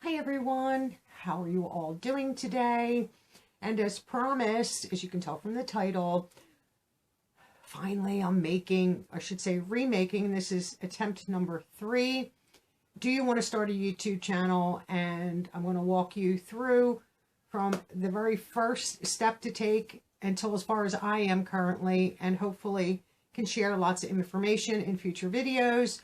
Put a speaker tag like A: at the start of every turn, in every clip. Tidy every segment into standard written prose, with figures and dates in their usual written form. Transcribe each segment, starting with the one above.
A: Hi everyone, how are you all doing today? And as promised, as you can tell from the title, finally I'm remaking, this is attempt number 3. Do you want to start a YouTube channel? And I'm going to walk you through from the very first step to take until as far as I am currently, and hopefully can share lots of information in future videos,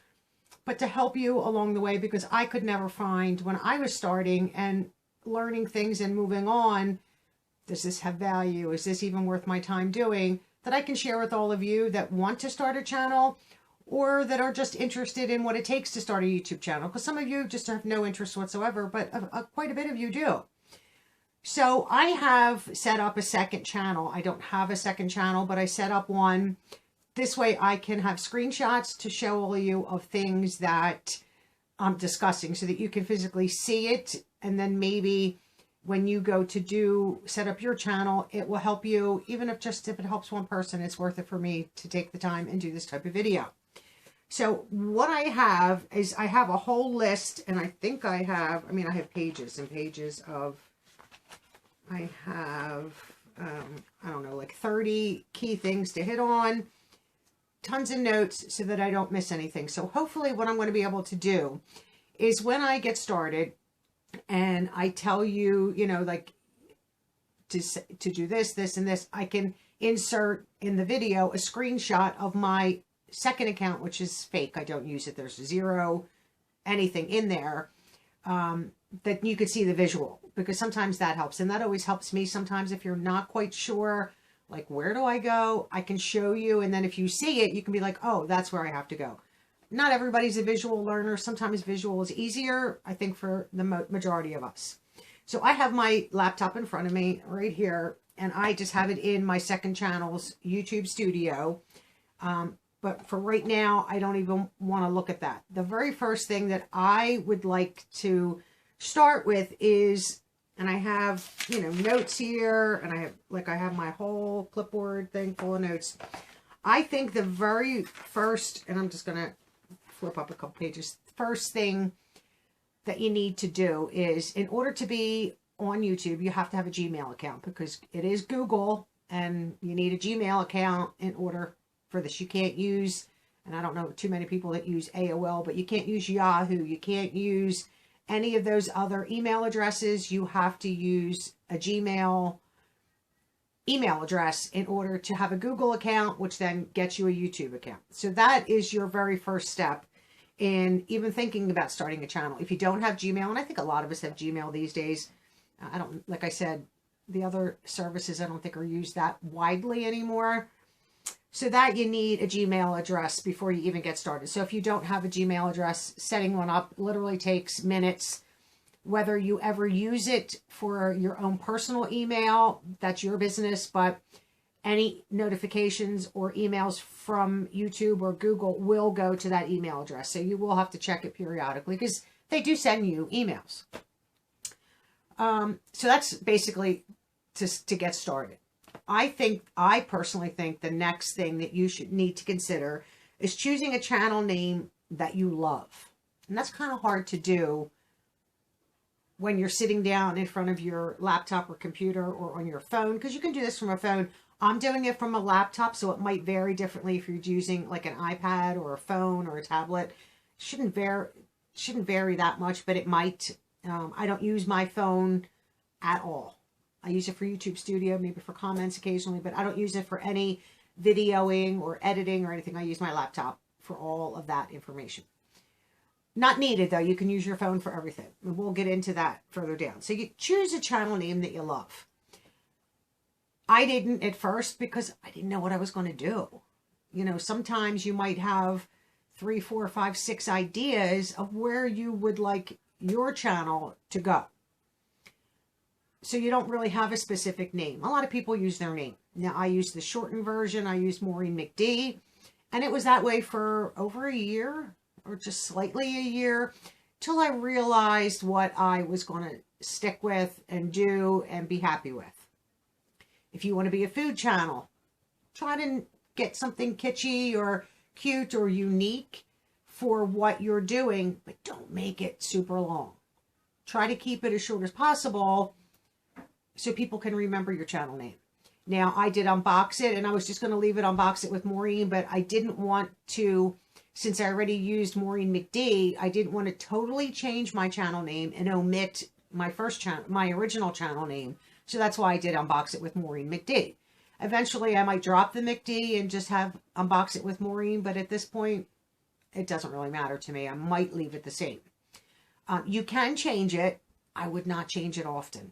A: but to help you along the way, because I could never find, when I was starting and learning things and moving on, does this have value? Is this even worth my time doing? That I can share with all of you that want to start a channel or that are just interested in what it takes to start a YouTube channel. Because some of you just have no interest whatsoever, but quite a bit of you do. So I have set up a second channel. I don't have a second channel, but I set up one. This way I can have screenshots to show all of you of things that I'm discussing so that you can physically see it. And then maybe when you go to set up your channel, it will help you. Even if it helps one person, it's worth it for me to take the time and do this type of video. So what I have is I have a whole list, and I think I have pages and pages of, I have, I don't know, like 30 key things to hit on. Tons of notes so that I don't miss anything. So hopefully what I'm going to be able to do is when I get started and I tell you, like to do this, this, and this, I can insert in the video a screenshot of my second account, which is fake. I don't use it. There's zero anything in there, that you could see the visual, because sometimes that helps. And that always helps me. Sometimes if you're not quite sure, like, where do I go? I can show you. And then if you see it, you can be like, oh, that's where I have to go. Not everybody's a visual learner. Sometimes visual is easier, I think, for the majority of us. So I have my laptop in front of me right here, and I just have it in my second channel's YouTube studio. But for right now, I don't even want to look at that. The very first thing that I would like to start with is, and I have, notes here, and I have my whole clipboard thing full of notes. I think the very first, and I'm just going to flip up a couple pages. First thing that you need to do is, in order to be on YouTube, you have to have a Gmail account, because it is Google and you need a Gmail account in order for this. You can't use, and I don't know too many people that use AOL, but you can't use Yahoo. You can't use any of those other email addresses. You have to use a Gmail email address in order to have a Google account, which then gets you a YouTube account. So that is your very first step in even thinking about starting a channel. If you don't have Gmail, and I think a lot of us have Gmail these days, like I said, the other services I don't think are used that widely anymore. So that you need a Gmail address before you even get started. So if you don't have a Gmail address, setting one up literally takes minutes. Whether you ever use it for your own personal email, that's your business, but any notifications or emails from YouTube or Google will go to that email address. So you will have to check it periodically, because they do send you emails. So that's basically to get started. I personally think the next thing that you should need to consider is choosing a channel name that you love. And that's kind of hard to do when you're sitting down in front of your laptop or computer or on your phone, because you can do this from a phone. I'm doing it from a laptop, so it might vary differently if you're using like an iPad or a phone or a tablet. Shouldn't vary that much, but it might. I don't use my phone at all. I use it for YouTube Studio, maybe for comments occasionally, but I don't use it for any videoing or editing or anything. I use my laptop for all of that information. Not needed, though. You can use your phone for everything. We'll get into that further down. So you choose a channel name that you love. I didn't at first, because I didn't know what I was going to do. Sometimes you might have 3, 4, 5, 6 ideas of where you would like your channel to go. So you don't really have a specific name. A lot of people use their name. Now, I use the shortened version. I use MaureenMcD. And it was that way for over a year, or just slightly a year, till I realized what I was going to stick with and do and be happy with. If you want to be a food channel, try to get something kitschy or cute or unique for what you're doing, but don't make it super long. try to keep it as short as possible so people can remember your channel name. Now, I did unbox it, and I was just going to leave it unbox it with Maureen, but I didn't want to, since I already used MaureenMcD, I didn't want to totally change my channel name and omit my first channel, my original channel name. So that's why I did unbox it with MaureenMcD. Eventually, I might drop the McD and just have unbox it with Maureen, but at this point, it doesn't really matter to me. I might leave it the same. You can change it. I would not change it often.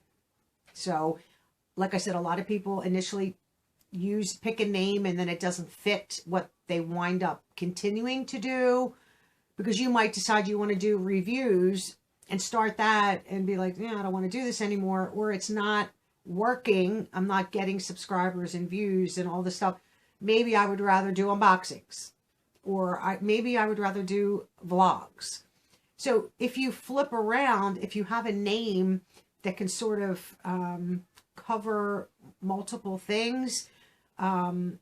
A: So, like I said, a lot of people initially pick a name and then it doesn't fit what they wind up continuing to do, because you might decide you want to do reviews and start that and be like, yeah, I don't want to do this anymore, or it's not working. I'm not getting subscribers and views and all this stuff. Maybe I would rather do unboxings, or maybe I would rather do vlogs. So if you flip around, if you have a name that can sort of cover multiple things, you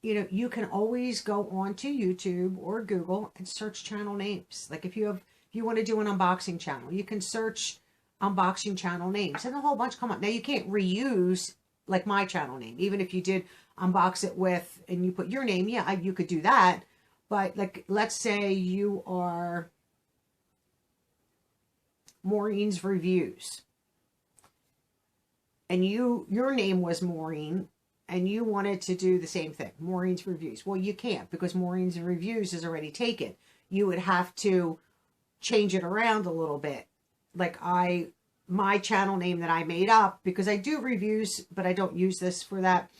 A: know, you can always go onto YouTube or Google and search channel names. Like if you want to do an unboxing channel, you can search unboxing channel names and a whole bunch come up. Now you can't reuse like my channel name. Even if you did unbox it with, and you put your name, yeah, you could do that. But like, let's say you are Maureen's Reviews, and your name was Maureen, and you wanted to do the same thing, Maureen's Reviews. Well, you can't, because Maureen's Reviews is already taken. You would have to change it around a little bit. Like my channel name that I made up, because I do reviews, but I don't use this for that,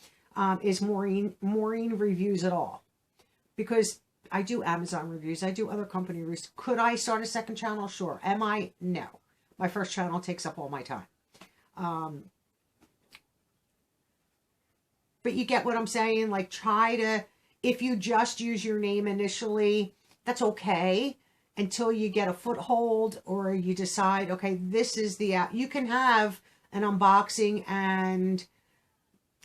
A: is Maureen Reviews It All. Because I do Amazon reviews, I do other company reviews. Could I start a second channel? Sure. Am I? No. My first channel takes up all my time. But you get what I'm saying? Like, try to, if you just use your name initially, that's okay, until you get a foothold, or you decide, okay, this is the app. You can have an unboxing and,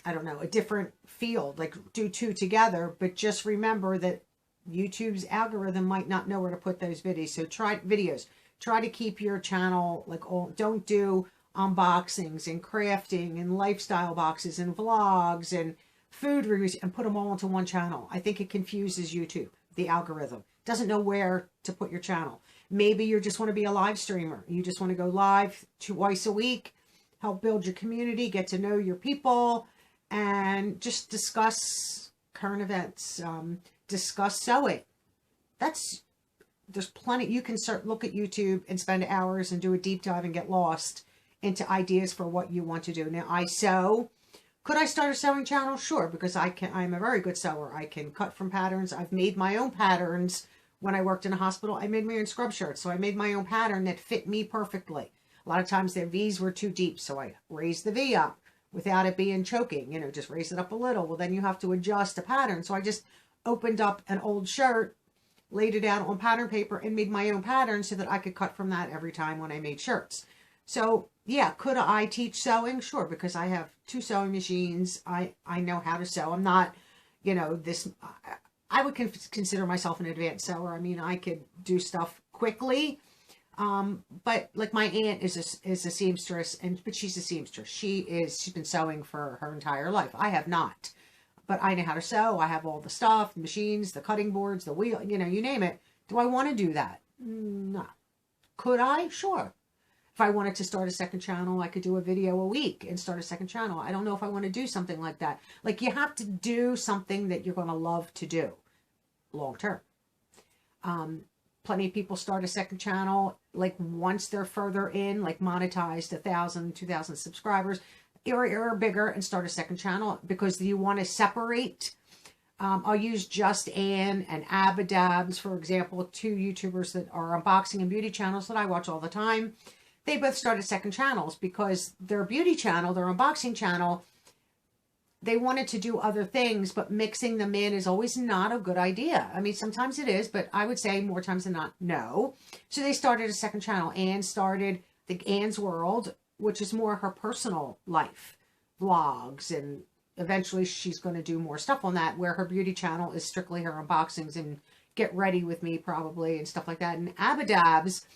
A: I don't know, a different field, like do two together, but just remember that YouTube's algorithm might not know where to put those videos. So try to keep your channel, like, don't do unboxings and crafting and lifestyle boxes and vlogs and food reviews and put them all into one channel. I think it confuses YouTube. The algorithm doesn't know where to put your channel. Maybe you just want to be a live streamer. You just want to go live twice a week, help build your community, get to know your people, and just discuss current events, discuss sewing. There's plenty. You can look at YouTube and spend hours and do a deep dive and get lost into ideas for what you want to do. Now, I sew. Could I start a sewing channel? Sure, because I'm a very good sewer. I can cut from patterns. I've made my own patterns. When I worked in a hospital, I made my own scrub shirts. So I made my own pattern that fit me perfectly. A lot of times their V's were too deep, so I raised the V up without it being choking. You know, just raise it up a little. Well, then you have to adjust the pattern. So I just opened up an old shirt, laid it out on pattern paper, and made my own pattern so that I could cut from that every time when I made shirts. So yeah, could I teach sewing? Sure, because I have 2 sewing machines. I know how to sew. I'm not, you know, I would consider myself an advanced sewer. I mean, I could do stuff quickly. But like my aunt is a seamstress, but she's a seamstress. She's been sewing for her entire life. I have not, but I know how to sew. I have all the stuff, the machines, the cutting boards, the wheel, you know, you name it. Do I want to do that? No. Could I? Sure. If I wanted to start a second channel, I could do a video a week and start a second channel. I don't know if I want to do something like that. Like, you have to do something that you're going to love to do long term. Plenty of people start a second channel, like once they're further in, like monetized 1,000, 2,000 subscribers, or bigger, and start a second channel because you want to separate. I'll use Just Ann and Abadabs, for example, 2 YouTubers that are unboxing and beauty channels that I watch all the time. They both started second channels because their beauty channel, their unboxing channel, they wanted to do other things, but mixing them in is always not a good idea. I mean, sometimes it is, but I would say more times than not, no. So they started a second channel. Ann started the Ann's World, which is more her personal life, vlogs, and eventually she's going to do more stuff on that, where her beauty channel is strictly her unboxings and get ready with me probably and stuff like that. And Abadabs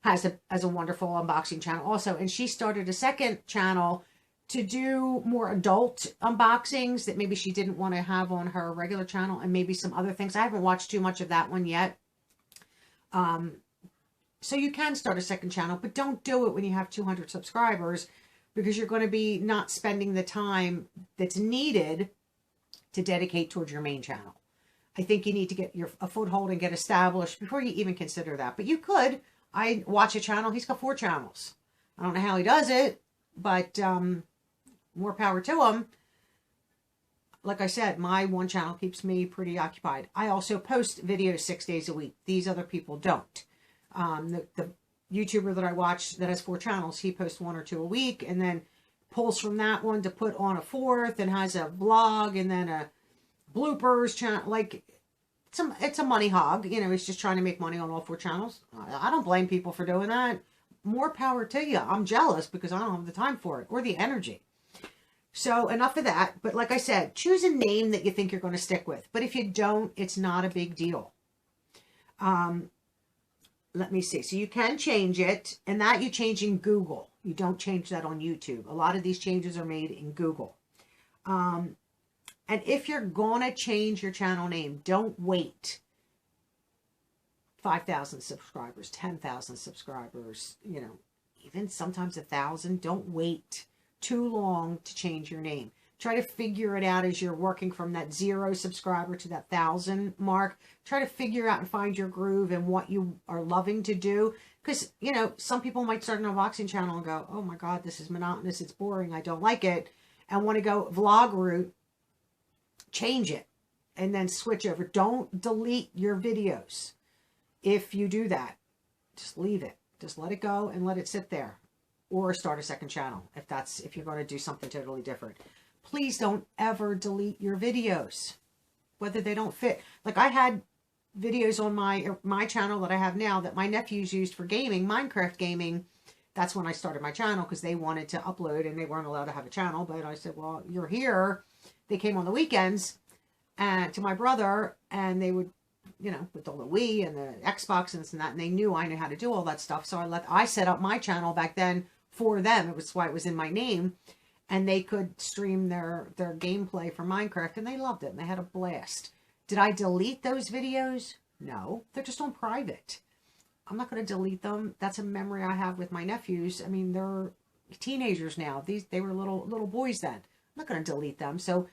A: has a wonderful unboxing channel also. And she started a second channel to do more adult unboxings that maybe she didn't want to have on her regular channel, and maybe some other things. I haven't watched too much of that one yet. So you can start a second channel, but don't do it when you have 200 subscribers, because you're going to be not spending the time that's needed to dedicate towards your main channel. I think you need to get a foothold and get established before you even consider that. But you could. I watch a channel. He's got 4 channels. I don't know how he does it, but more power to him. Like I said, my one channel keeps me pretty occupied. I also post videos 6 days a week. These other people don't. The YouTuber that I watch that has 4 channels, he posts 1 or 2 a week, and then pulls from that one to put on a 4th, and has a vlog, and then a bloopers channel. Like, it's a money hog. You know, he's just trying to make money on all 4 channels. I don't blame people for doing that. More power to you. I'm jealous because I don't have the time for it or the energy. So enough of that. But like I said, choose a name that you think you're going to stick with. But if you don't, it's not a big deal. Let me see. So you can change it, and that you change in Google. You don't change that on YouTube. A lot of these changes are made in Google. And if you're going to change your channel name, don't wait 5,000 subscribers, 10,000 subscribers, you know, even sometimes 1,000. Don't wait too long to change your name. Try to figure it out as you're working from that 0 subscriber to that 1,000 mark. Try to figure out and find your groove and what you are loving to do. Because, you know, some people might start an unboxing channel and go, oh my God, this is monotonous, it's boring, I don't like it, and want to go vlog route. Change it and then switch over. Don't delete your videos. If you do that, just leave it. Just let it go and let it sit there. Or start a second channel if you're going to do something totally different. Please don't ever delete your videos, whether they don't fit. Like, I had videos on my channel that I have now that my nephews used for gaming, Minecraft gaming. That's when I started my channel, because they wanted to upload and they weren't allowed to have a channel. But I said, well, you're here. They came on the weekends to my brother, and they would, you know, with all the Wii and the Xbox and this and that, and they knew I knew how to do all that stuff. So I set up my channel back then for them. It was why it was in my name. And they could stream their gameplay for Minecraft, and they loved it, and they had a blast. Did I delete those videos? No, they're just on private. I'm not going to delete them. That's a memory I have with my nephews. I mean, they're teenagers now. They were little boys then. I'm not going to delete them. So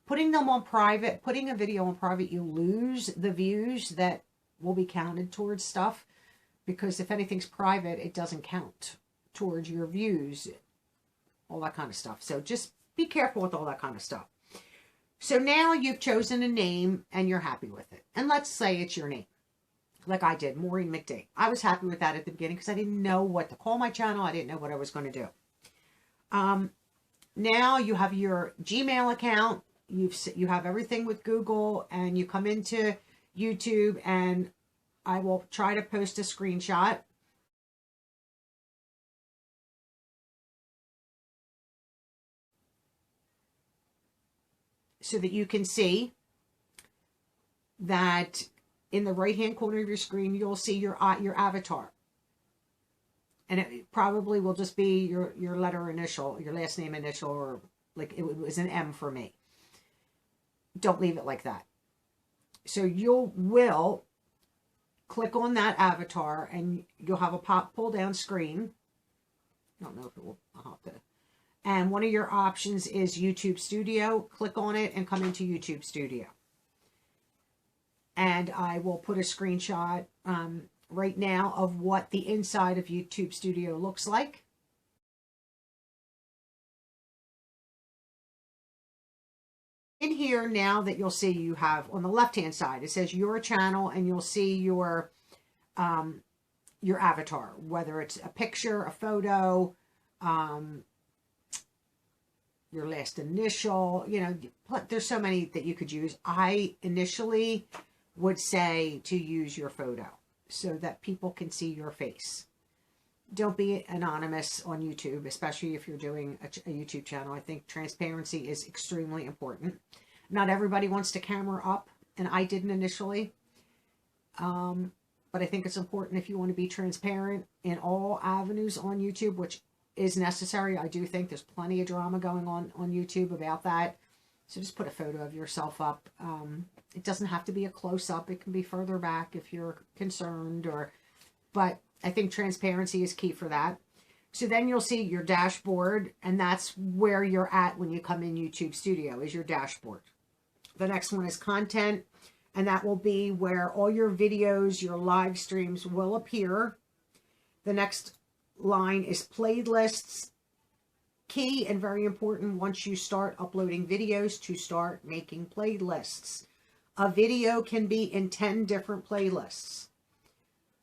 A: putting them on private, putting a video on private, you lose the views that will be counted towards stuff, because if anything's private, it doesn't count towards your views. All that kind of stuff. So just be careful with all that kind of stuff. So now you've chosen a name and you're happy with it. And let's say it's your name. Like I did, MaureenMcD. I was happy with that at the beginning because I didn't know what to call my channel. I didn't know what I was going to do. Now you have your Gmail account. You have everything with Google, and you come into YouTube, and I will try to post a screenshot. So that you can see that in the right-hand corner of your screen, you'll see your avatar. And it probably will just be your letter initial, your last name initial, or like it was an M for me. Don't leave it like that. So you will click on that avatar, and you'll have a pull-down screen. I don't know if it will. I'll have to. And one of your options is YouTube Studio. Click on it and come into YouTube Studio. And I will put a screenshot right now of what the inside of YouTube Studio looks like. In here now that you'll see, you have on the left-hand side, it says your channel, and you'll see your avatar, whether it's a picture, a photo, your last initial, you know, there's so many that you could use. I initially would say to use your photo so that people can see your face. Don't be anonymous on YouTube, especially if you're doing a YouTube channel. I think transparency is extremely important. Not everybody wants to camera up, and I didn't initially. but I think it's important if you want to be transparent in all avenues on YouTube, which is necessary. I do think there's plenty of drama going on YouTube about that. So just put a photo of yourself up. It doesn't have to be a close-up. It can be further back if you're concerned, but I think transparency is key for that. So then you'll see your dashboard, and that's where you're at when you come in YouTube Studio, is your dashboard. The next one is content, and that will be where all your videos, your live streams will appear. The next line is playlists. Key and very important once you start uploading videos to start making playlists. A video can be in 10 different playlists.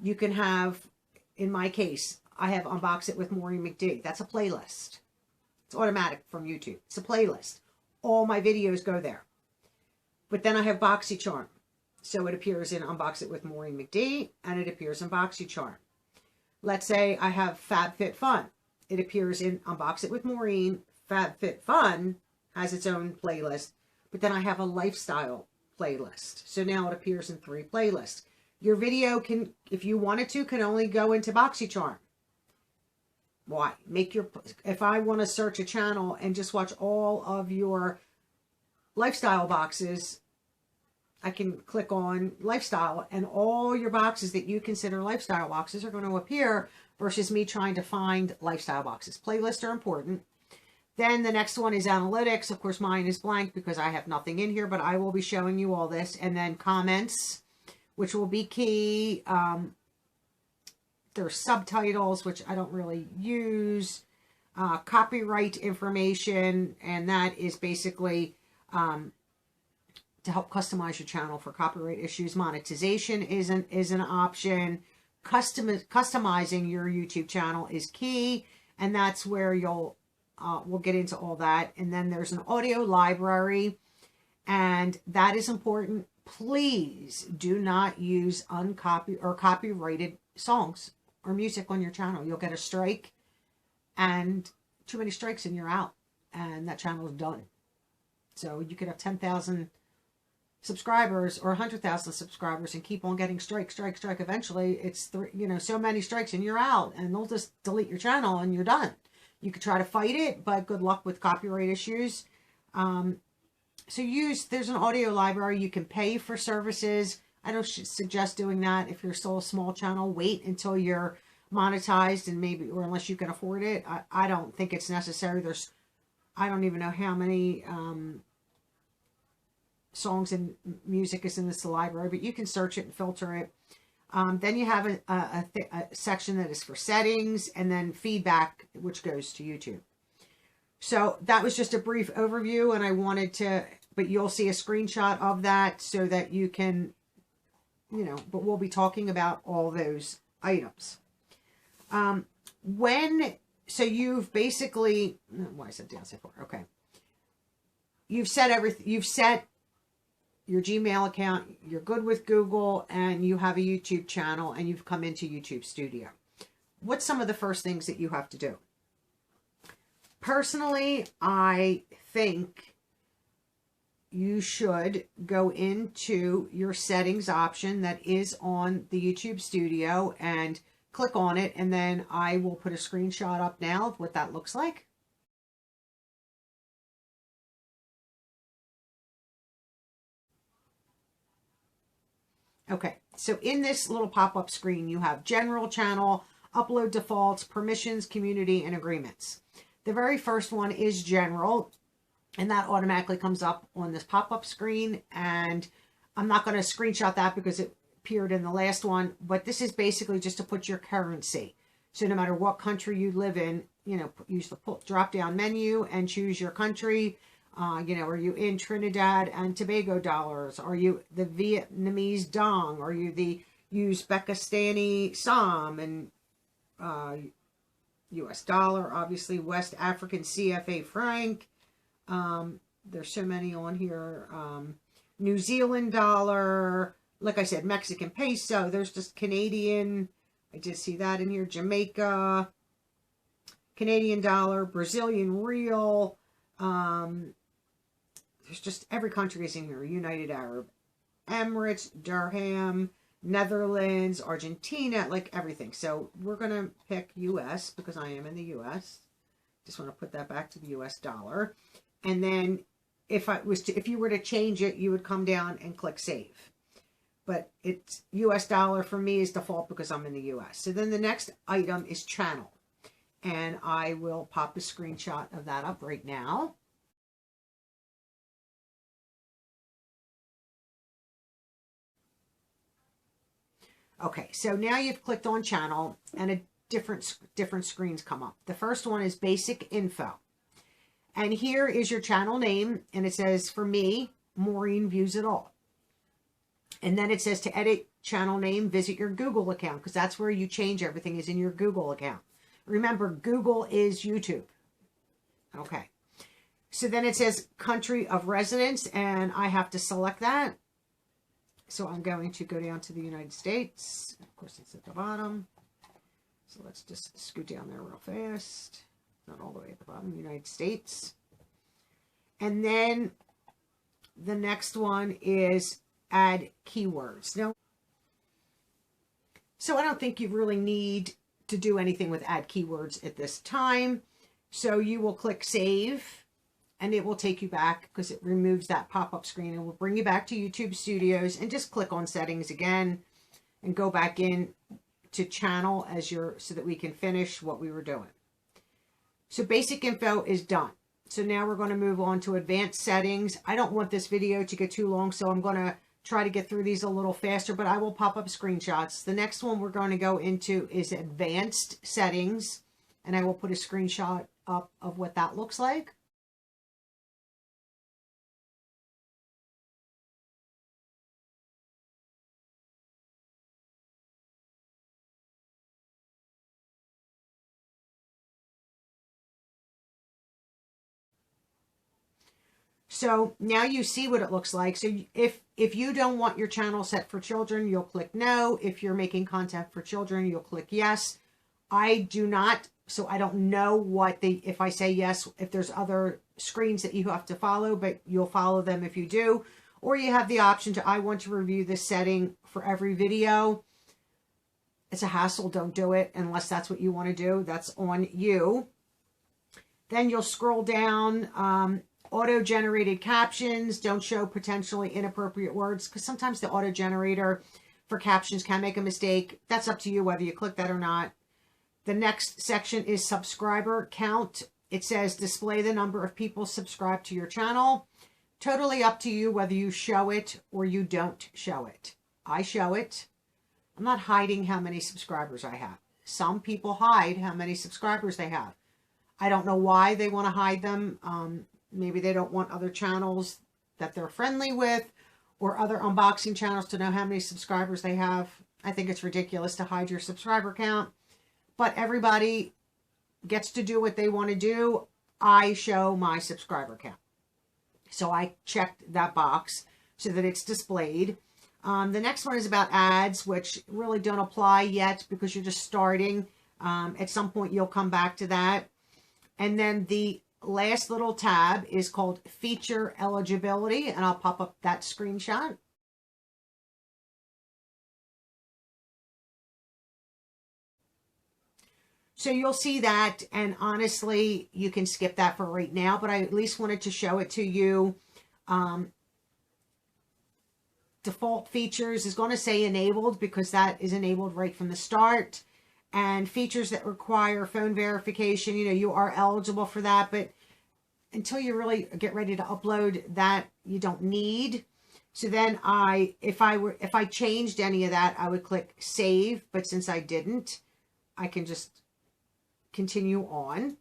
A: You can have, in my case, I have Unbox It with MaureenMcD. That's a playlist. It's automatic from YouTube. It's a playlist. All my videos go there. But then I have BoxyCharm. So it appears in Unbox It with MaureenMcD, and it appears in BoxyCharm. Let's say I have FabFitFun. It appears in Unbox It with Maureen. FabFitFun has its own playlist, but then I have a lifestyle playlist. So now it appears in 3 playlists. Your video can, if you wanted to, can only go into BoxyCharm. Why? If I want to search a channel and just watch all of your lifestyle boxes, I can click on lifestyle, and all your boxes that you consider lifestyle boxes are going to appear, versus me trying to find lifestyle boxes. Playlists are important. Then the next one is analytics. Of course, mine is blank because I have nothing in here, but I will be showing you all this. And then comments, which will be key. There's subtitles, which I don't really use. Copyright information, and that is basically to help customize your channel for copyright issues. Monetization is an option. Customizing your YouTube channel is key, and that's where we'll get into all that. And then there's an audio library, and that is important. Please do not use copyrighted songs or music on your channel. You'll get a strike, and too many strikes and you're out, and that channel is done. So you could have 10,000 subscribers or 100,000 subscribers and keep on getting strike. Eventually it's so many strikes and you're out, and they'll just delete your channel and you're done. You could try to fight it, but good luck with copyright issues. There's an audio library. You can pay for services. I don't suggest doing that if you're still a small channel. Wait until you're monetized, and maybe, or unless you can afford it. I don't think it's necessary. I don't even know how many songs and music is in this library, but you can search it and filter it. Then you have a section that is for settings, and then feedback, which goes to YouTube. So that was just a brief overview, and but you'll see a screenshot of that so that you can, but we'll be talking about all those items. So you've basically, why is that downside for? Okay. You've set everything, you've set your Gmail account, you're good with Google, and you have a YouTube channel, and you've come into YouTube Studio. What's some of the first things that you have to do? Personally, I think you should go into your settings option that is on the YouTube Studio and click on it, and then I will put a screenshot up now of what that looks like. Okay, so in this little pop-up screen, you have general channel, upload defaults, permissions, community, and agreements. The very first one is general, and that automatically comes up on this pop-up screen, and I'm not going to screenshot that because it appeared in the last one, but this is basically just to put your currency. So no matter what country you live in, use the drop-down menu and choose your country. Are you in Trinidad and Tobago dollars? Are you the Vietnamese dong? Are you the Uzbekistani som? And US dollar, obviously West African CFA franc. There's so many on here. New Zealand dollar. Like I said, Mexican peso. There's just Canadian. I did see that in here. Jamaica. Canadian dollar. Brazilian real. There's just every country is in here. United Arab Emirates, dirham, Netherlands, Argentina, like everything. So we're going to pick US because I am in the US. Just want to put that back to the US dollar. And then if you were to change it, you would come down and click save. But it's US dollar for me is default because I'm in the US. So then the next item is channel. And I will pop a screenshot of that up right now. Okay, so now you've clicked on channel and a different screens come up. The first one is basic info. And here is your channel name, and it says, for me, Maureen Views It All. And then it says to edit channel name, visit your Google account, because that's where you change everything, is in your Google account. Remember, Google is YouTube. Okay. So then it says country of residence, and I have to select that. So I'm going to go down to the United States. Of course, it's at the bottom. So let's just scoot down there real fast. Not all the way at the bottom, United States. And then the next one is add keywords. Now, so I don't think you really need to do anything with add keywords at this time. So you will click save and it will take you back because it removes that pop-up screen and will bring you back to YouTube Studios, and just click on settings again and go back in to channel so that we can finish what we were doing. So basic info is done. So now we're going to move on to advanced settings. I don't want this video to get too long, so I'm going to try to get through these a little faster, but I will pop up screenshots. The next one we're going to go into is advanced settings, and I will put a screenshot up of what that looks like. So now you see what it looks like. So if you don't want your channel set for children, you'll click no. If you're making content for children, you'll click yes. I do not, so I don't know if I say yes, if there's other screens that you have to follow, but you'll follow them if you do. Or you have the option to, I want to review this setting for every video. It's a hassle, don't do it unless that's what you want to do. That's on you. Then you'll scroll down, auto-generated captions, don't show potentially inappropriate words, because sometimes the auto-generator for captions can make a mistake. That's up to you whether you click that or not. The next section is subscriber count. It says display the number of people subscribed to your channel. Totally up to you whether you show it or you don't show it. I show it. I'm not hiding how many subscribers I have. Some people hide how many subscribers they have. I don't know why they want to hide them. Maybe they don't want other channels that they're friendly with or other unboxing channels to know how many subscribers they have. I think it's ridiculous to hide your subscriber count, but everybody gets to do what they want to do. I show my subscriber count. So I checked that box so that it's displayed. The next one is about ads, which really don't apply yet because you're just starting. At some point, you'll come back to that. And then the last little tab is called feature eligibility, and I'll pop up that screenshot. So you'll see that, and honestly, you can skip that for right now, but I at least wanted to show it to you. Default features is going to say enabled because that is enabled right from the start. And features that require phone verification, you are eligible for that, but until you really get ready to upload that, you don't need. So then if I changed any of that, I would click save, but since I didn't, I can just continue on.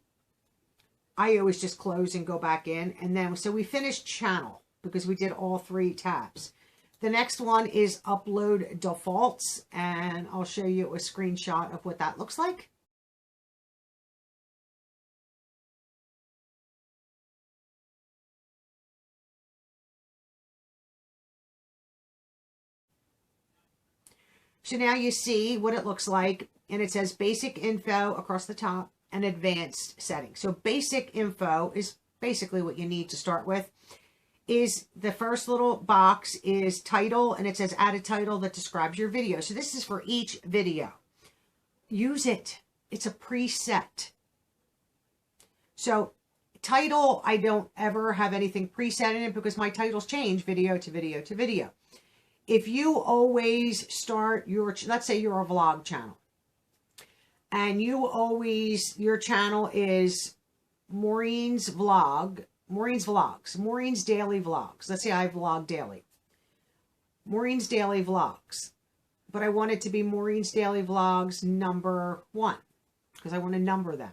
A: I always just close and go back in, and then so we finished channel because we did all three tabs. The next one is upload defaults, and I'll show you a screenshot of what that looks like. So now you see what it looks like, and it says basic info across the top and advanced settings. So basic info is basically what you need to start with. is the first little box is title, and it says add a title that describes your video. So this is for each video. Use it. It's a preset. So title, I don't ever have anything preset in it because my titles change video to video to video. If you always start your, let's say you're a vlog channel, and you always, your channel is Maureen's Vlogs, Maureen's Daily Vlogs. Let's say I vlog daily. Maureen's Daily Vlogs. But I want it to be Maureen's Daily Vlogs #1 because I want to number them.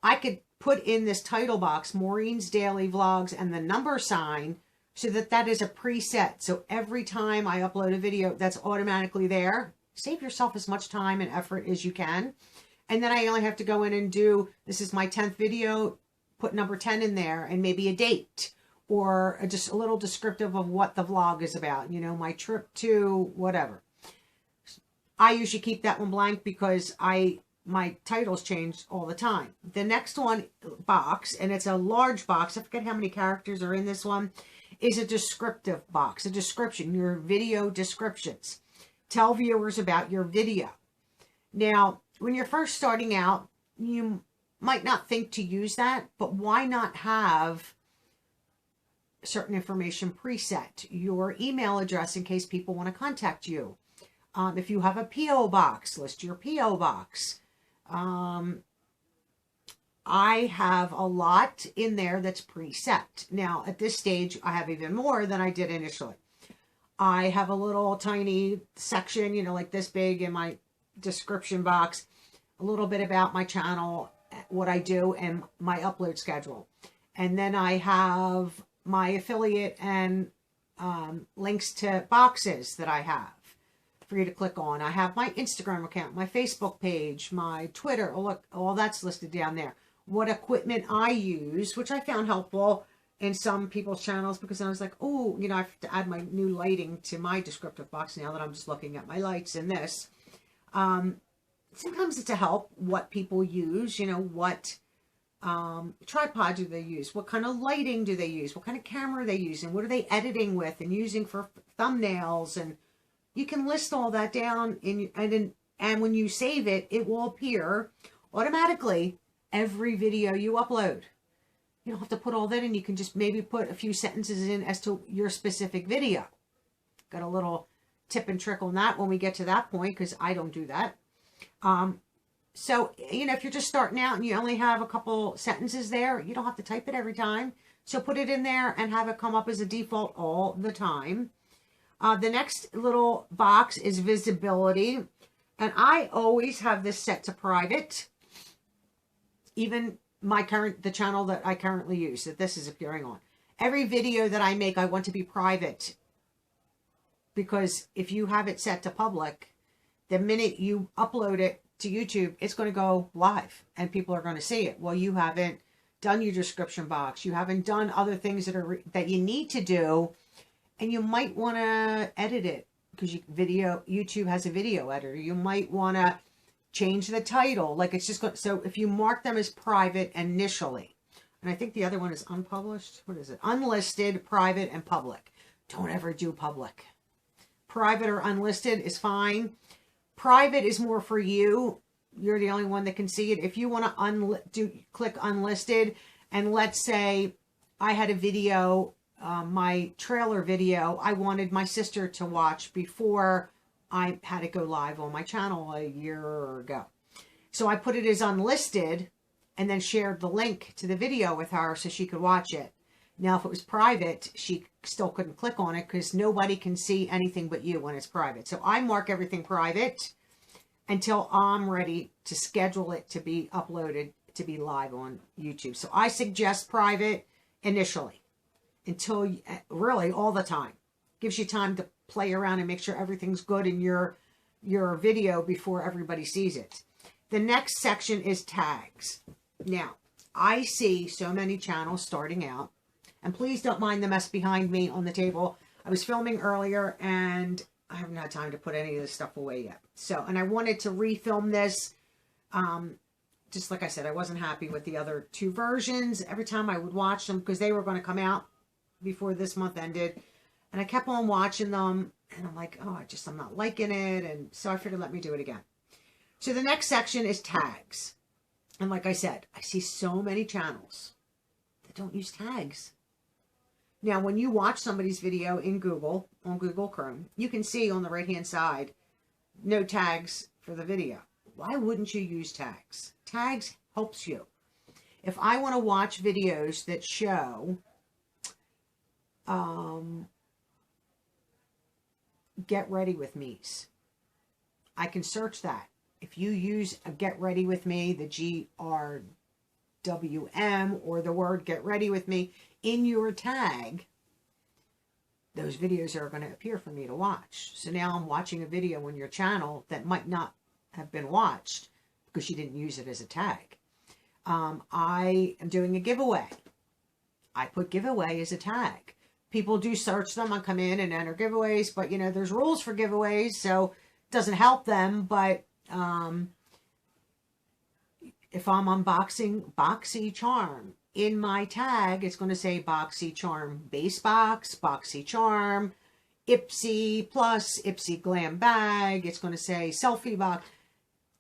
A: I could put in this title box, Maureen's Daily Vlogs, and the number sign so that that is a preset. So every time I upload a video, that's automatically there. Save yourself as much time and effort as you can. And then I only have to go in and do, this is my 10th video, put number 10 in there and maybe a date or just a little descriptive of what the vlog is about. You know, my trip to whatever. I usually keep that one blank because my titles change all the time. The next one box, and it's a large box, I forget how many characters are in this one, is a descriptive box, a description, your video descriptions. Tell viewers about your video. Now, when you're first starting out, you might not think to use that, but why not have certain information preset? Your email address in case people want to contact you. If you have a P.O. box, list your P.O. box. I have a lot in there that's preset. Now, at this stage, I have even more than I did initially. I have a little tiny section, you know, like this big in my description box, a little bit about my channel, what I do, and my upload schedule. And then I have my affiliate and links to boxes that I have for you to click on. I have my Instagram account, my Facebook page, my Twitter. Oh, look, all that's listed down there. What equipment I use, which I found helpful in some people's channels because I was like, oh, you know, I have to add my new lighting to my descriptive box now that I'm just looking at my lights in this. Sometimes it's a help what people use, you know, what tripod do they use, what kind of lighting do they use, what kind of camera they use, and what are they editing with and using for thumbnails. And you can list all that down and when you save it, it will appear automatically every video you upload. You don't have to put all that in. You can just maybe put a few sentences in as to your specific video. Got a little tip and trick on that when we get to that point because I don't do that. So, you know, if you're just starting out and you only have a couple sentences there, you don't have to type it every time. So put it in there and have it come up as a default all the time. The next little box is visibility. And I always have this set to private. Even the channel that I currently use, that this is appearing on. Every video that I make, I want to be private. Because if you have it set to public, the minute you upload it to YouTube, it's going to go live and people are going to see it. Well, you haven't done your description box. You haven't done other things that you need to do, and you might want to edit it because YouTube has a video editor. You might want to change the title. Like it's just going. So if you mark them as private initially, and I think the other one is unpublished. What is it? Unlisted, private, and public. Don't ever do public. Private or unlisted is fine. Private is more for you. You're the only one that can see it. If you want to click unlisted, and let's say I had a video, my trailer video, I wanted my sister to watch before I had it go live on my channel a year ago. So I put it as unlisted and then shared the link to the video with her so she could watch it. Now, if it was private, she still couldn't click on it because nobody can see anything but you when it's private. So I mark everything private until I'm ready to schedule it to be uploaded to be live on YouTube. So I suggest private initially until really all the time. Gives you time to play around and make sure everything's good in your video before everybody sees it. The next section is tags. Now, I see so many channels starting out. And please don't mind the mess behind me on the table. I was filming earlier and I haven't had time to put any of this stuff away yet. So, and I wanted to refilm this. Just like I said, I wasn't happy with the other two versions. Every time I would watch them because they were going to come out before this month ended. And I kept on watching them. And I'm like, oh, I'm not liking it. And so I figured, let me do it again. So the next section is tags. And like I said, I see so many channels that don't use tags. Now, when you watch somebody's video in Google, on Google Chrome, you can see on the right-hand side, no tags for the video. Why wouldn't you use tags? Tags helps you. If I want to watch videos that show get ready with me's, I can search that. If you use a get ready with me, the GRWM, or the word get ready with me in your tag, those videos are going to appear for me to watch. So now I'm watching a video on your channel that might not have been watched because you didn't use it as a tag. I am doing a giveaway. I put giveaway as a tag. People do search them. I come in and enter giveaways, but you know, there's rules for giveaways, so it doesn't help them. But if I'm unboxing BoxyCharm, in my tag, it's going to say BoxyCharm Base Box, BoxyCharm, Ipsy Plus, Ipsy Glam Bag. It's going to say Selfie Box.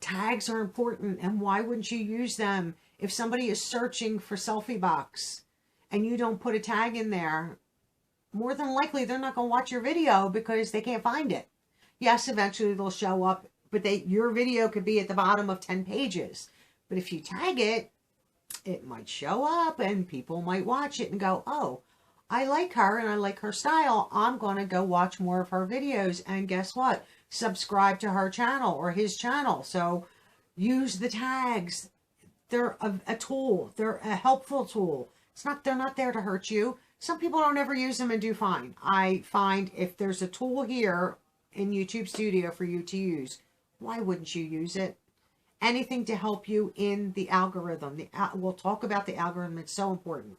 A: Tags are important, and why wouldn't you use them? If somebody is searching for Selfie Box and you don't put a tag in there, more than likely they're not going to watch your video because they can't find it. Yes, eventually they'll show up, but your video could be at the bottom of 10 pages. But if you tag it, it might show up and people might watch it and go, oh, I like her and I like her style. I'm going to go watch more of her videos. And guess what? Subscribe to her channel or his channel. So use the tags. They're a tool. They're a helpful tool. They're not there to hurt you. Some people don't ever use them and do fine. I find if there's a tool here in YouTube Studio for you to use, why wouldn't you use it? Anything to help you in the algorithm. We'll talk about the algorithm. It's so important.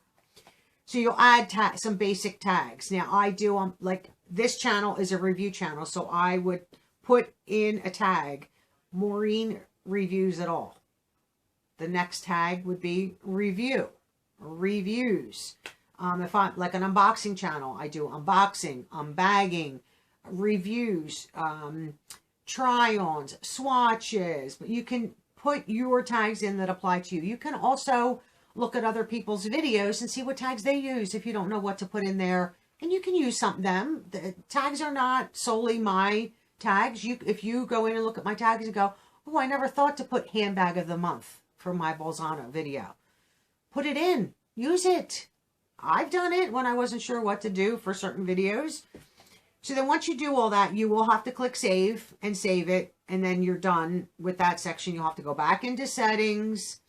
A: So you'll add some basic tags. Now I do, like this channel is a review channel. So I would put in a tag, Maureen reviews it all. The next tag would be reviews. If I'm like an unboxing channel, I do unboxing, unbagging, reviews, try-ons, swatches. But you can put your tags in that apply to you. You can also look at other people's videos and see what tags they use if you don't know what to put in there. And you can use them. The tags are not solely my tags. If you go in and look at my tags and go, oh, I never thought to put handbag of the month for my Bolzano video. Put it in. Use it. I've done it when I wasn't sure what to do for certain videos. So then once you do all that, you will have to click save and save it. And then you're done with that section. You'll have to go back into settings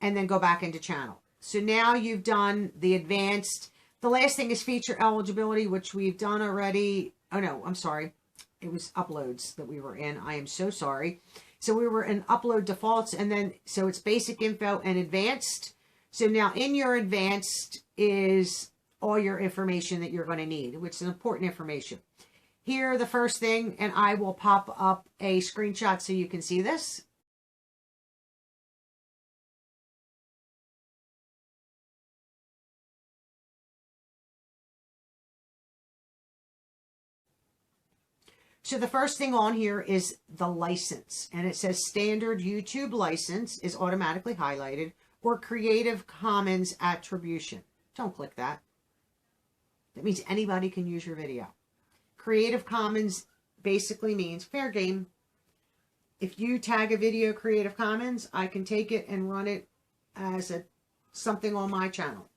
A: and then go back into channel. So now you've done the advanced. The last thing is feature eligibility, which we've done already. Oh no, I'm sorry. It was uploads that we were in. I am so sorry. So we were in upload defaults, and then, so it's basic info and advanced. So now in your advanced is all your information that you're going to need, which is important information. Here, the first thing, and I will pop up a screenshot so you can see this. So the first thing on here is the license, and it says standard YouTube license is automatically highlighted, or Creative Commons attribution. Don't click that. That means anybody can use your video. Creative Commons basically means fair game. If you tag a video Creative Commons, I can take it and run it as something on my channel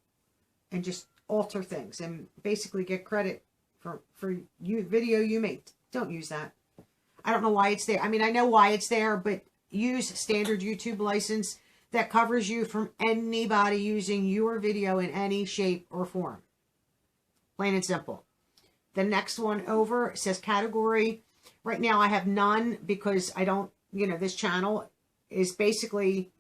A: and just alter things and basically get credit for video you made. Don't use that. I don't know why it's there. I mean, I know why it's there, but use standard YouTube license that covers you from anybody using your video in any shape or form. Plain and simple. The next one over says category. Right now I have none because I don't, this channel is basically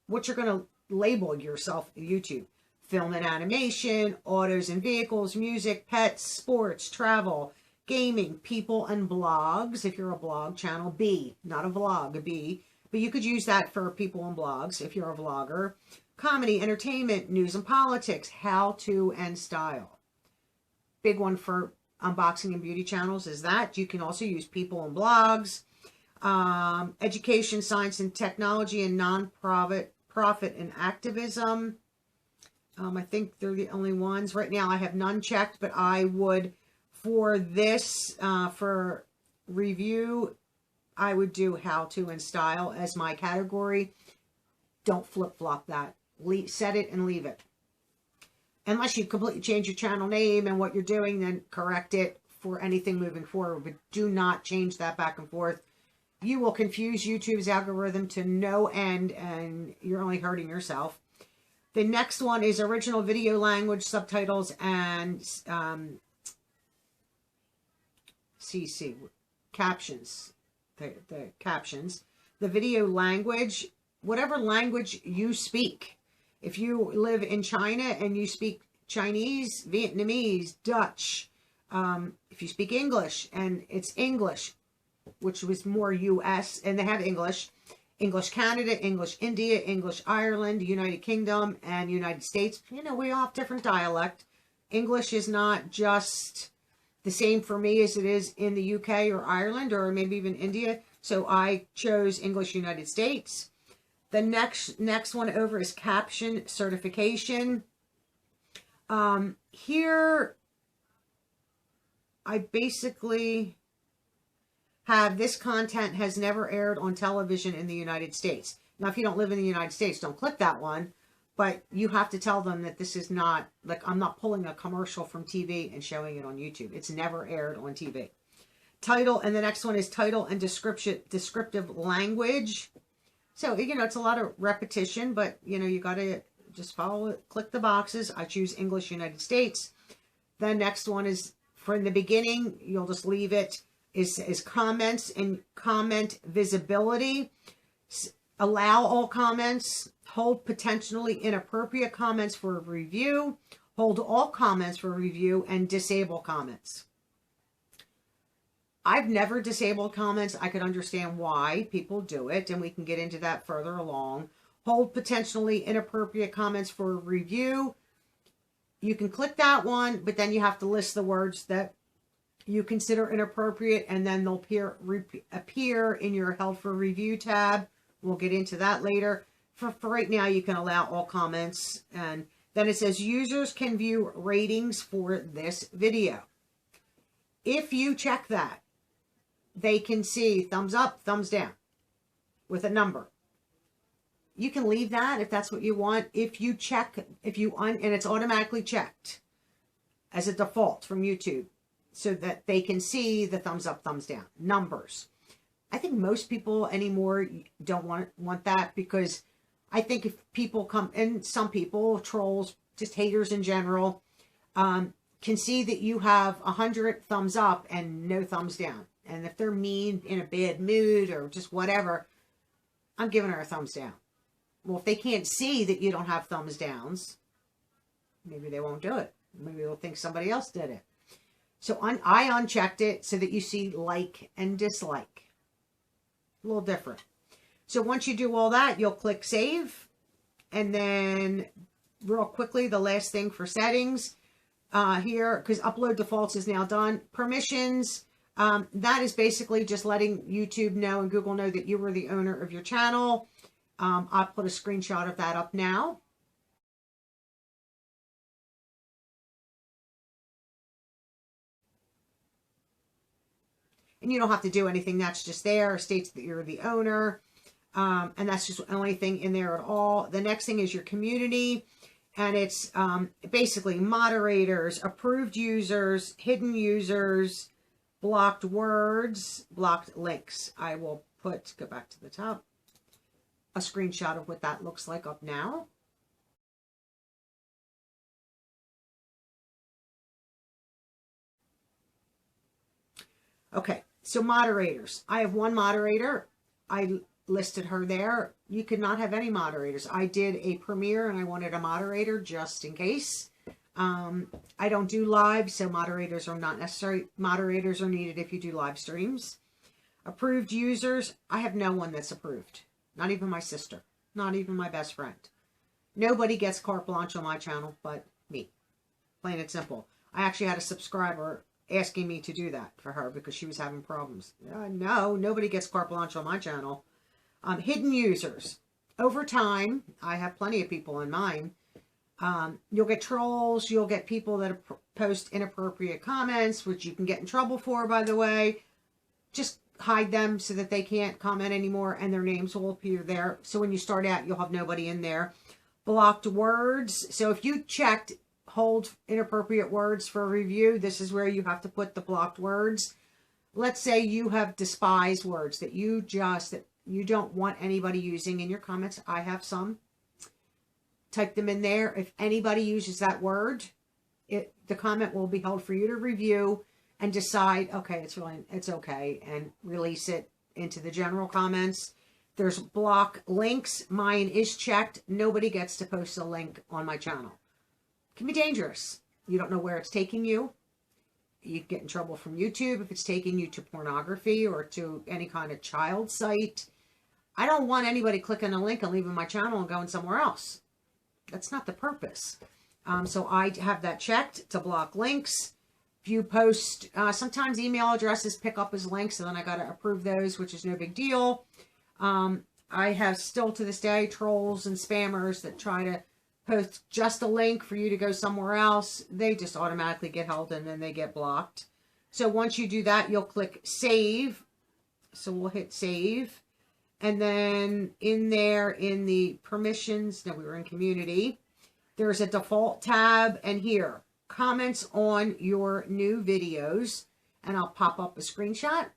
A: what you're going to label yourself YouTube. Film and animation, autos and vehicles, music, pets, sports, travel, gaming, people, and blogs. If you're a blog channel, B, not a vlog, a B. But you could use that for people and blogs if you're a vlogger. Comedy, entertainment, news and politics, how to, and style. big one for unboxing and beauty channels is that. You can also use people and blogs, education, science and technology, and profit and activism. I think they're the only ones. Right now I have none checked, but I would, for this, for review, I would do how to and style as my category. Don't flip-flop that. Set it and leave it. Unless you completely change your channel name and what you're doing, then correct it for anything moving forward. But do not change that back and forth. You will confuse YouTube's algorithm to no end, and you're only hurting yourself. The next one is original video language, subtitles, and CC, captions. The captions. The video language, whatever language you speak. If you live in China and you speak Chinese, Vietnamese, Dutch, if you speak English and it's English, which was more US, and they have English Canada, English India, English Ireland, United Kingdom, and United States. You know, we all have different dialect. English is not just the same for me as it is in the UK or Ireland or maybe even India. So I chose English United States. The next one over is caption certification. Here, I basically have this content has never aired on television in the United States. Now, if you don't live in the United States, don't click that one. But you have to tell them that this is not, like, I'm not pulling a commercial from TV and showing it on YouTube. It's never aired on TV. Title, and the next one is title and descriptive language. So, you know, it's a lot of repetition, but, you know, you got to just follow it, click the boxes. I choose English United States. The next one is, from the beginning, you'll just leave it, is comments and comment visibility. Allow all comments. Hold potentially inappropriate comments for review. Hold all comments for review, and disable comments. I've never disabled comments. I could understand why people do it, and we can get into that further along. Hold potentially inappropriate comments for review. You can click that one, but then you have to list the words that you consider inappropriate, and then they'll appear in your held for review tab. We'll get into that later. For right now, you can allow all comments. And then it says users can view ratings for this video. If you check that, they can see thumbs up, thumbs down with a number. You can leave that if that's what you want. If you check, and it's automatically checked as a default from YouTube so that they can see the thumbs up, thumbs down, numbers. I think most people anymore don't want that, because I think if people come, and some people, trolls, just haters in general, can see that you have 100 thumbs up and no thumbs down. And if they're mean, in a bad mood, or just whatever, I'm giving her a thumbs down. Well, if they can't see that you don't have thumbs downs, maybe they won't do it. Maybe they'll think somebody else did it. So I unchecked it so that you see like and dislike. A little different. So once you do all that, you'll click save. And then real quickly, the last thing for settings here, because upload defaults is now done. Permissions, that is basically just letting YouTube know and Google know that you were the owner of your channel. I'll put a screenshot of that up now. And you don't have to do anything. That's just there. It states that you're the owner. And that's just the only thing in there at all. The next thing is your community. And it's basically moderators, approved users, hidden users, blocked words, blocked links. I will go back to the top, a screenshot of what that looks like up now. Okay, so moderators. I have one moderator. I listed her there. You could not have any moderators. I did a premiere and I wanted a moderator just in case. I don't do live, so moderators are not necessary. Moderators are needed if you do live streams. Approved users. I have no one that's approved. Not even my sister. Not even my best friend. Nobody gets carte blanche on my channel but me. Plain and simple. I actually had a subscriber asking me to do that for her because she was having problems. No, nobody gets carte blanche on my channel. Hidden users. Over time, I have plenty of people in mine. You'll get trolls. You'll get people that post inappropriate comments, which you can get in trouble for, by the way. Just hide them so that they can't comment anymore and their names will appear there. So when you start out, you'll have nobody in there. Blocked words. So if you checked hold inappropriate words for a review, this is where you have to put the blocked words. Let's say you have despised words that you don't want anybody using in your comments. I have some. Type them in there. If anybody uses that word, the comment will be held for you to review and decide, okay, it's okay, and release it into the general comments. There's block links. Mine is checked. Nobody gets to post a link on my channel. It can be dangerous. You don't know where it's taking you. You get in trouble from YouTube if it's taking you to pornography or to any kind of child site. I don't want anybody clicking a link and leaving my channel and going somewhere else. That's not the purpose. So I have that checked to block links. If you post, sometimes email addresses pick up as links, so then I got to approve those, which is no big deal. I have still to this day trolls and spammers that try to post just a link for you to go somewhere else. They just automatically get held and then they get blocked. So once you do that, you'll click save. So we'll hit save. And then in there, in the permissions, no, we were in community, there's a default tab, and here, comments on your new videos, and I'll pop up a screenshot.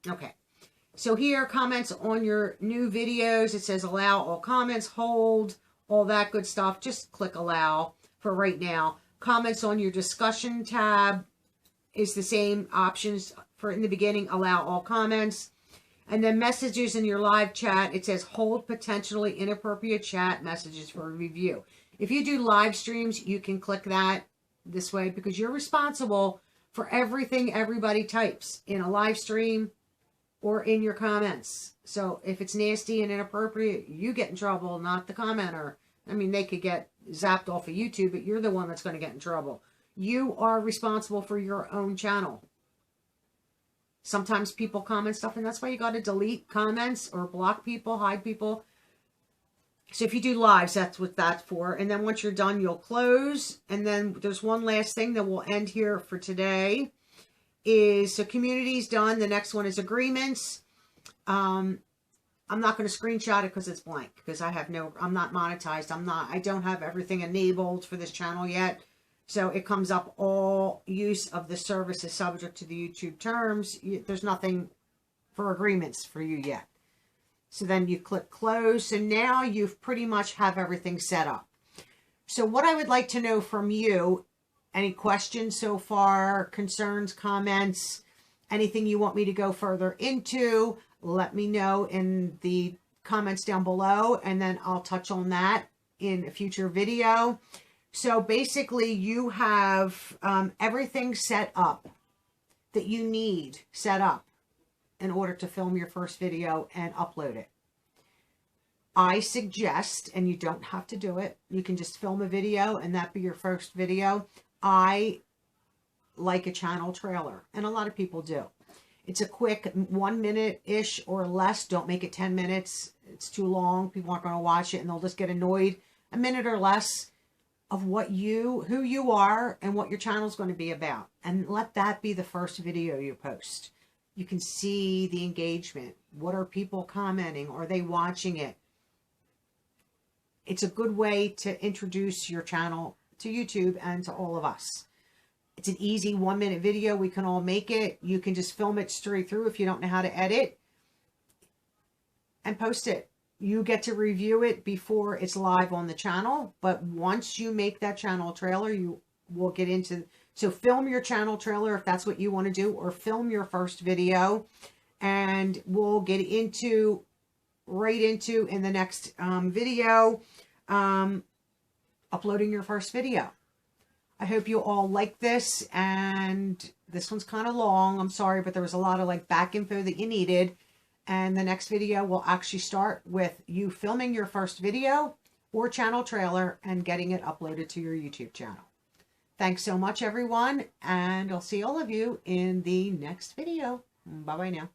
A: Okay, so here, comments on your new videos, it says allow all comments, hold, all that good stuff. Just click allow for right now. Comments on your discussion tab is the same options for in the beginning, allow all comments. And then messages in your live chat, it says hold potentially inappropriate chat messages for review. If you do live streams, you can click that this way because you're responsible for everything everybody types in a live stream or in your comments. So if it's nasty and inappropriate, you get in trouble, not the commenter. I mean, they could get zapped off of YouTube, but you're the one that's going to get in trouble. You are responsible for your own channel. Sometimes people comment stuff, and that's why you got to delete comments or block people, hide people. So if you do lives, that's what that's for. And then once you're done, you'll close. And then there's one last thing that we'll end here for today. So community's done. The next one is agreements. I'm not going to screenshot it because it's blank. Because I'm not monetized. I don't have everything enabled for this channel yet. So it comes up, all use of the service is subject to the YouTube terms. There's nothing for agreements for you yet. So then you click close. So now you've pretty much have everything set up. So what I would like to know from you, any questions so far, concerns, comments, anything you want me to go further into, let me know in the comments down below, and then I'll touch on that in a future video. So basically you have everything set up that you need set up in order to film your first video and upload it. I suggest, and you don't have to do it, you can just film a video and that be your first video. I like a channel trailer, and a lot of people do. It's a quick 1 minute-ish or less. Don't make it 10 minutes. It's too long. People aren't going to watch it and they'll just get annoyed. A minute or less of who you are and what your channel is going to be about. And let that be the first video you post. You can see the engagement. What are people commenting? Are they watching it? It's a good way to introduce your channel to YouTube and to all of us. It's an easy 1 minute video. We can all make it. You can just film it straight through if you don't know how to edit and post it. You get to review it before it's live on the channel, but once you make that channel trailer, you will get into, so film your channel trailer if that's what you want to do, or film your first video, and we'll get right into in the next video, uploading your first video. I hope you all like this, and this one's kind of long. I'm sorry, but there was a lot of back info that you needed. And the next video will actually start with you filming your first video or channel trailer and getting it uploaded to your YouTube channel. Thanks so much, everyone, and I'll see all of you in the next video. Bye-bye now.